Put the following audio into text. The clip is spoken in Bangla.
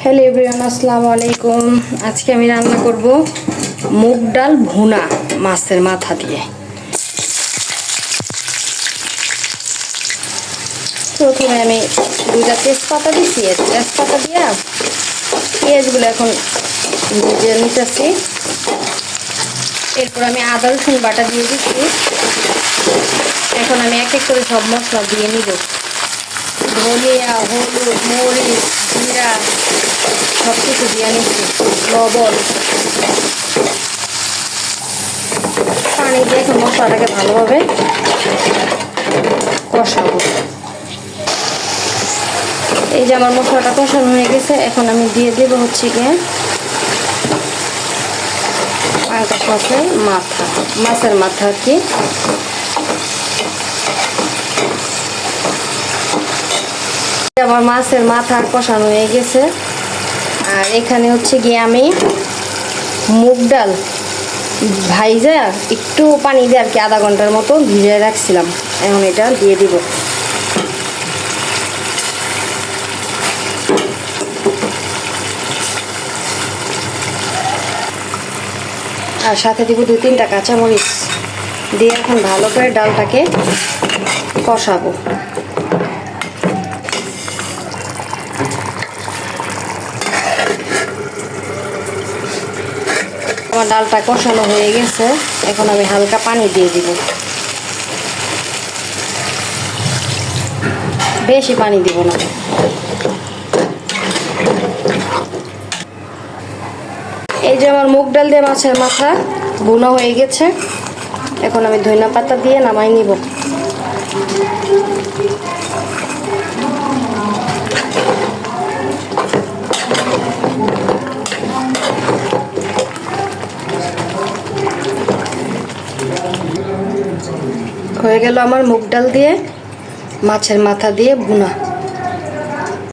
হ্যালো এভরিওয়ান, আসসালামু আলাইকুম। আজকে আমি রান্না করব মুগ ডাল ভুনা মাছের মাথা দিয়ে। প্রথমে আমি দুইটা তেজপাতা দিচ্ছি, তেজপাতা দিয়ে পেঁয়াজগুলো এখন ভেজে নিতেছি। এরপর আমি আদা রসুন বাটা দিয়ে দিচ্ছি। এখন আমি এক এক করে সব মশলা দিয়ে নিব। ধনিয়া, হলুদ, মরিচ, জিরা সব কিছু দিয়ে নিচ্ছি, লবণ, পানি দিয়ে এখন মশলাটাকে ভালোভাবে কষাবো। এই যে আমার মশলাটা কষানো হয়ে গেছে, এখন আমি দিয়ে দেবো হচ্ছে গিয়ে পাঙ্গাস মাছের মাথা আর কি। আমার মাছের মাথা কষানো হয়ে গেছে। আর এখানে হচ্ছে গিয়ে আমি মুগ ডাল ভাইজা একটু পানি দিয়ে আর কি আধা ঘন্টার মতো ভিজিয়ে রাখছিলাম, এখন এটা দিয়ে দিব। আর সাথে দিব 2-3টা কাঁচামরিচ দিয়ে এখন ভালো করে ডালটাকে কষাবো। আমার ডালটা কষানো হয়ে গেছে, এখন আমি হালকা পানি দিয়ে দিব। বেশি পানি দিব না। এই যে আমার মুগ ডাল দিয়ে মাছের মাথা ভুনা হয়ে গেছে, এখন আমি ধনিয়া পাতা দিয়ে নামাই নিব। হয়ে গেল আমার মুগ ডাল দিয়ে মাছের মাথা দিয়ে ভুনা।